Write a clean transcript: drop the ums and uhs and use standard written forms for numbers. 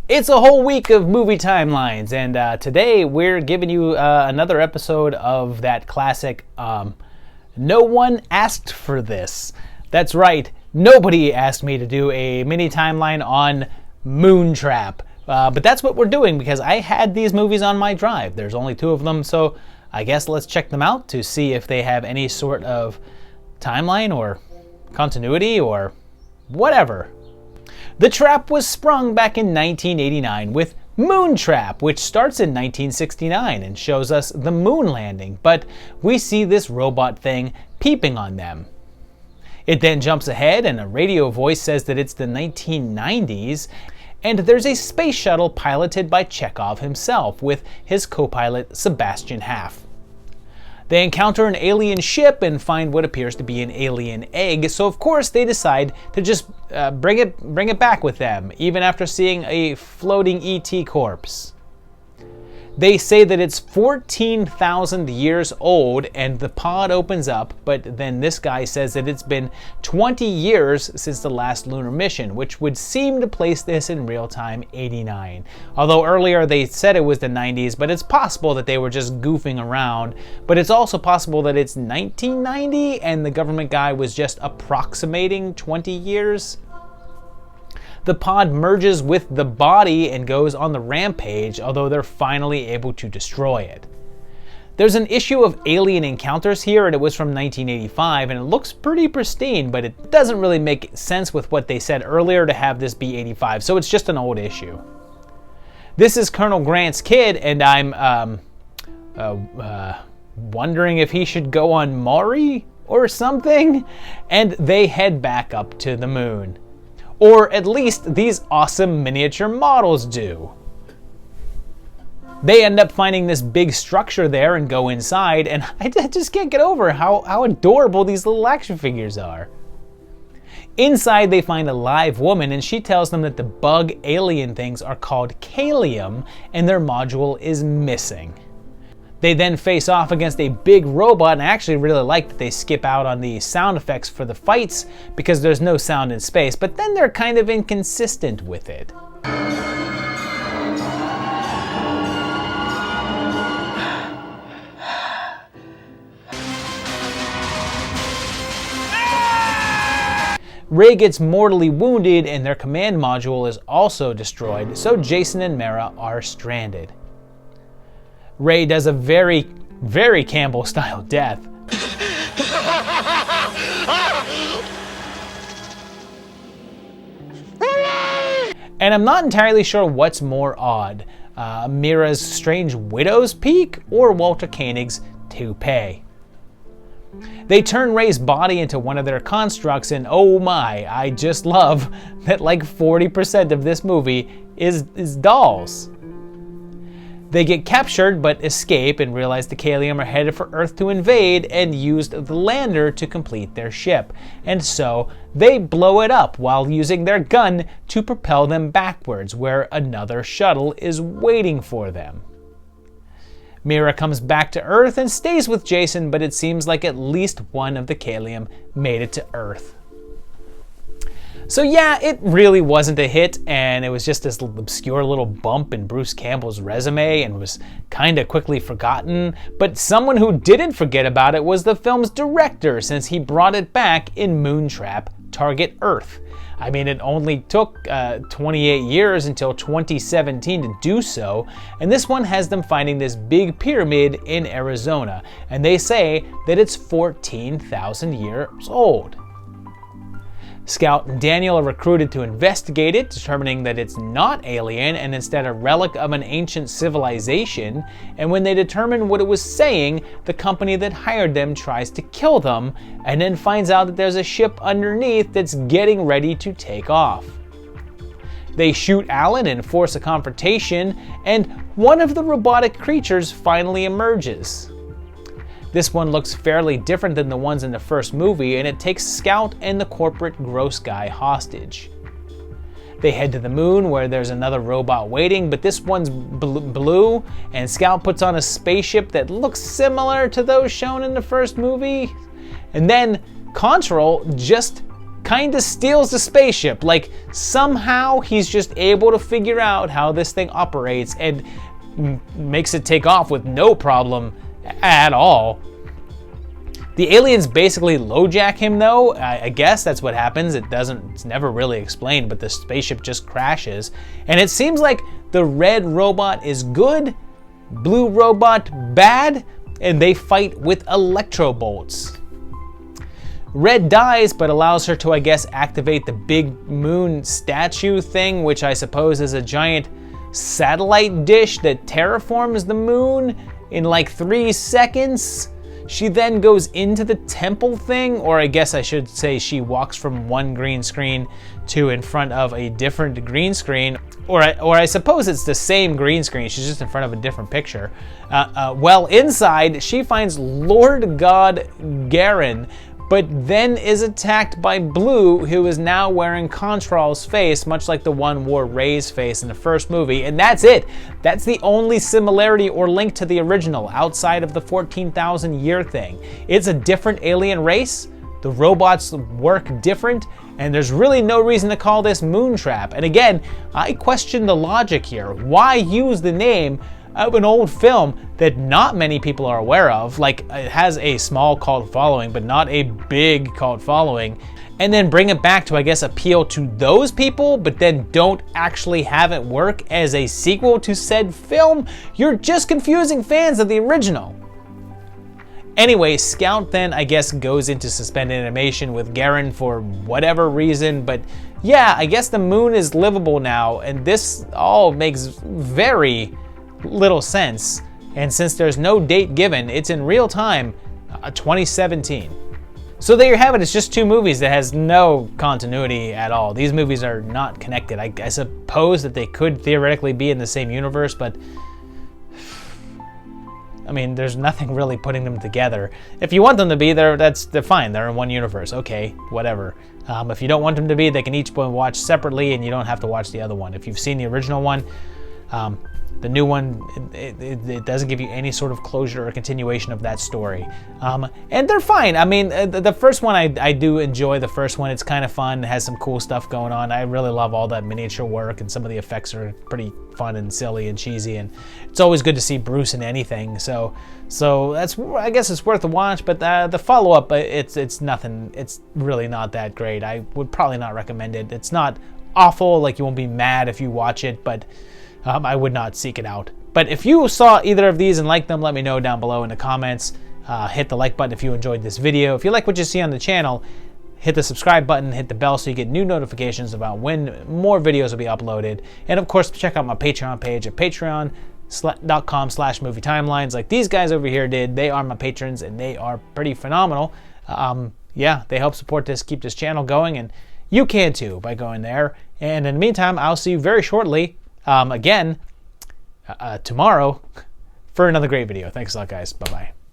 It's a whole week of movie timelines, and today we're giving you another episode of that classic, no one asked for this. That's right, nobody asked me to do a mini timeline on Moontrap. But that's what we're doing because I had these movies on my drive. There's only 2 of them, so I guess let's check them out to see if they have any sort of timeline or continuity or whatever. The trap was sprung back in 1989 with Moontrap, which starts in 1969 and shows us the moon landing, but we see this robot thing peeping on them. It then jumps ahead and a radio voice says that it's the 1990s, and there's a space shuttle piloted by Chekhov himself with his co-pilot Sebastian Haff. They encounter an alien ship and find what appears to be an alien egg, so of course they decide to just bring it back with them, even after seeing a floating ET corpse. They say that it's 14,000 years old and the pod opens up, but then this guy says that it's been 20 years since the last lunar mission, which would seem to place this in real time 89. Although earlier they said it was the 90s, but it's possible that they were just goofing around. But it's also possible that it's 1990 and the government guy was just approximating 20 years. The pod merges with the body and goes on the rampage, although they're finally able to destroy it. There's an issue of Alien Encounters here, and it was from 1985, and it looks pretty pristine, but it doesn't really make sense with what they said earlier to have this be 85, so it's just an old issue. This is Colonel Grant's kid, and I'm wondering if he should go on Maury or something, and they head back up to the moon. Or at least these awesome miniature models do. They end up finding this big structure there and go inside, and I just can't get over how adorable these little action figures are. Inside they find a live woman, and she tells them that the bug alien things are called Kalium and their module is missing. They then face off against a big robot, and I actually really like that they skip out on the sound effects for the fights because there's no sound in space, but then they're kind of inconsistent with it. Ray gets mortally wounded and their command module is also destroyed, so Jason and Mara are stranded. Ray does a very, very Campbell-style death. And I'm not entirely sure what's more odd, Mira's strange widow's peak or Walter Koenig's toupee. They turn Ray's body into one of their constructs, and oh my, I just love that like 40% of this movie is dolls. They get captured but escape and realize the Kalium are headed for Earth to invade and used the lander to complete their ship. And so they blow it up while using their gun to propel them backwards where another shuttle is waiting for them. Mira comes back to Earth and stays with Jason, but it seems like at least one of the Kalium made it to Earth. So yeah, it really wasn't a hit, and it was just this obscure little bump in Bruce Campbell's resume and was kind of quickly forgotten, but someone who didn't forget about it was the film's director, since he brought it back in Moontrap: Target Earth. I mean, it only took 28 years until 2017 to do so, and this one has them finding this big pyramid in Arizona, and they say that it's 14,000 years old. Scout and Daniel are recruited to investigate it, determining that it's not alien and instead a relic of an ancient civilization, and when they determine what it was saying, the company that hired them tries to kill them, and then finds out that there's a ship underneath that's getting ready to take off. They shoot Alan and force a confrontation, and one of the robotic creatures finally emerges. This one looks fairly different than the ones in the first movie, and it takes Scout and the corporate gross guy hostage. They head to the moon where there's another robot waiting, but this one's blue, and Scout puts on a spaceship that looks similar to those shown in the first movie. And then Control just kind of steals the spaceship. Like, somehow he's just able to figure out how this thing operates and makes it take off with no problem at all. The aliens basically LoJack him though. I guess that's what happens. It's never really explained, but the spaceship just crashes. And it seems like the red robot is good, blue robot bad, and they fight with electro bolts. Red dies, but allows her to, I guess, activate the big moon statue thing, which I suppose is a giant satellite dish that terraforms the moon in like 3 seconds. She then goes into the temple thing, or I guess I should say she walks from one green screen to in front of a different green screen, or I suppose it's the same green screen, she's just in front of a different picture. Well, inside, she finds Lord God Garen, but then is attacked by Blue, who is now wearing Contral's face, much like the one wore Rey's face in the first movie, and that's it. That's the only similarity or link to the original, outside of the 14,000 year thing. It's a different alien race, the robots work different, and there's really no reason to call this Moontrap. And again, I question the logic here. Why use the name of an old film that not many people are aware of? Like, it has a small cult following, but not a big cult following, and then bring it back to, I guess, appeal to those people, but then don't actually have it work as a sequel to said film? You're just confusing fans of the original. Anyway, Scout then, I guess, goes into suspended animation with Garen for whatever reason, but yeah, I guess the moon is livable now, and this all makes very little sense. And since there's no date given, it's in real time, 2017. So there you have it. It's just 2 movies that has no continuity at all. These movies are not connected. I suppose that they could theoretically be in the same universe, but I mean, there's nothing really putting them together. If you want them to be there, they're fine. They're in one universe. Okay, whatever. If you don't want them to be, they can each watch separately, and you don't have to watch the other one. If you've seen the original one, the new one, it doesn't give you any sort of closure or continuation of that story. And they're fine. I mean, the first one, I do enjoy the first one. It's kind of fun. It has some cool stuff going on. I really love all that miniature work, and some of the effects are pretty fun and silly and cheesy. And it's always good to see Bruce in anything. So that's, I guess it's worth a watch. But the follow-up, it's nothing. It's really not that great. I would probably not recommend it. It's not awful. Like, you won't be mad if you watch it, but I would not seek it out. But if you saw either of these and liked them, let me know down below in the comments. Hit the like button if you enjoyed this video. If you like what you see on the channel, hit the subscribe button, hit the bell so you get new notifications about when more videos will be uploaded. And of course, check out my Patreon page at patreon.com/movietimelines like these guys over here did. They are my patrons, and they are pretty phenomenal. Yeah, they help support this, keep this channel going, and you can too by going there. And in the meantime, I'll see you very shortly, again, tomorrow, for another great video. Thanks a lot, guys. Bye-bye.